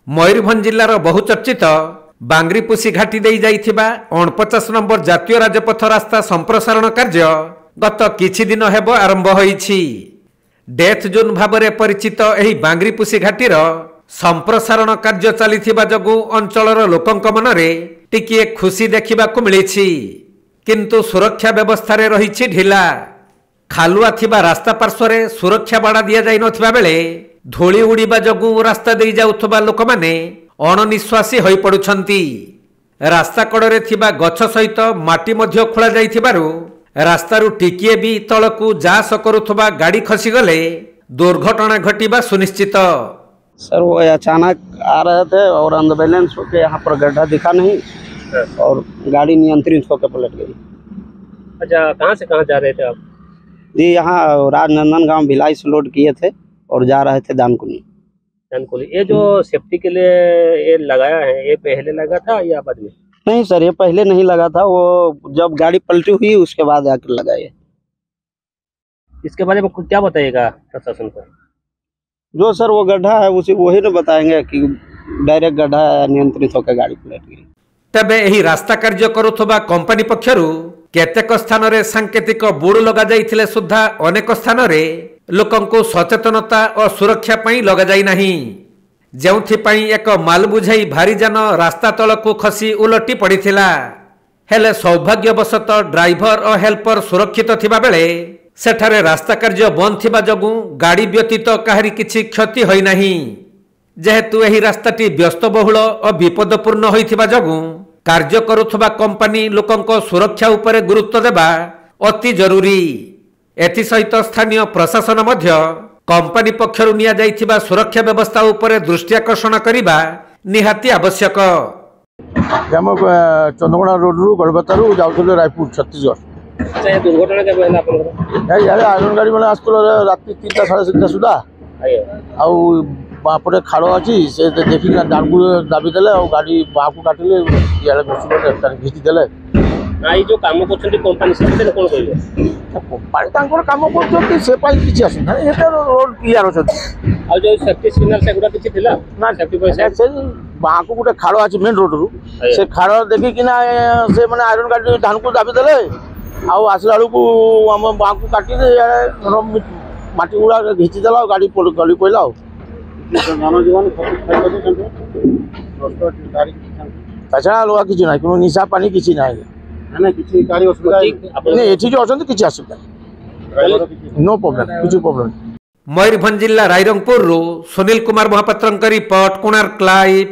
मयूरभंज जिलार बहुचर्चित बांग्रीपुसी घाटी दे जाइथिबा 49 नंबर जातीय राजपथ रास्ता संप्रसारण कार्य गत किछि दिन हेब आरंभ होईछि। डेथ जोन भाबरे परिचित एही बांग्रीपुसी घाटीर संप्रसारण कार्य चलिथिबा जगु अंचलर लोकंक मनरे टिकिए खुशी देखिबाकु मिलिछि, किंतु सुरक्षा व्यवस्था रे रहिछि ढिला। खालुआ थिबा रास्ता पार्श्वरे सुरक्षा बाड़ा दिया जाई नथिबा बेले धूली उड़ीबा जगु रास्ता दे जाउथबा लोक माने अणनिश्वासी होई पडुछंती। रास्ता कड़रे थिबा गछ सहित माटी मध्य खोला जाइथिबारु रास्तारु टिकिए भी तळकु जास करुथबा गाड़ी खसी गले दुर्घटना घटिबा सुनिश्चित। सर वो अचानक आ रहे थे और अनबैलेंस होकर यहाँ पर गड्ढा दिखा नहीं और गाड़ी नियंत्रित होकर पलट गई। अच्छा, कहाँ से कहाँ जा रहे थे आप? जी यहाँ राजनंदन गांव भिलाई से लोड किए थे और जा रहे थे दानकुनी। ये जो सेफ्टी के लिए ये लगाया है, ये पहले लगा था या बाद में? नहीं सर, ये पहले नहीं लगा था, वो जब गाड़ी पलटी हुई उसके बाद आकर लगाए। इसके बारे में कुछ क्या बताइएगा प्रशासन को? जो सर वो गड्ढा है उसी वही न बताएंगे कि डायरेक्ट गड्ढा नियंत्रित होकर गाड़ी पलट गई। तबे एही रास्ता कार्य करुथबा कंपनी पक्षरु केतेक स्थान रे सांकेतिक बोर्ड लगा जाइथिले सुद्धा अनेक स्थान रे लोकंको सचेतनता और सुरक्षा पई लगा जाई नहीं, जेउथि पई एक माल बुझाई भारी जान रास्ता तळकु खसी उलटी पड़िथिला। हेले सौभाग्यवशत ड्राइवर और हेल्पर सुरक्षित थिबा बेले सेठारे रास्ता कार्य बंद थिबा जगु गाड़ी व्यतीत काहरी किछि क्षति होई नाही। जेहेतु एही रास्ताटी व्यस्तबहुल और विपदपूर्ण होइथिबा जगु कार्य करुथबा कंपनी लोकंको सुरक्षा उपरे गुरुत्व देबा अति जरूरी। एथि सहित स्थानीय प्रशासन मध्य कंपनी पक्षरु निया जाइथिबा सुरक्षा व्यवस्था उपरे दृष्टि आकर्षण करिबा निहाती आवश्यक। हम चंदगोड़ा रोड रु गड़बतारू जाउथले रायपुर छत्तीसगढ़। अच्छा, ये दुर्घटना के पहले आपन यार आयरन गाड़ी वाला आसतो रात्रि 3टा 3:30 सुधा आउ बापरे खाड़ अच्छी से देखी डांगू दाबी देले और गाड़ी बापू काटिले यार बस घिची देले। ना ये जो काम करछन्ती कंपनी से कोन कहले कंपनी तांकर काम करछन्ती से पाई किछि आसु ना, एटा रोड क्लियर होछन्ती। आ जो सेफ्टी सिग्नल से गुडा किछि थिला ना? सेफ्टी पैसा से बापू गुटे खाड़ अछि मेन रोड रु से खाड़ देखि कि ना से माने आयरन गाड़ी धानकू दाबी देले आउ आसला बेलू आम बापू काटी माटी गुड़ा घिची देला गाड़ी गली पड़ा। ताछड़ा लोहा किसी ना कि निशा पानी किसी ना असुविधा नो प्रॉब्लम किसी प्रॉब्लम। मयूरभंज जिला रायरंगपुर सुनील कुमार महापात्र रिपोर्ट, कोणार्क लाइव।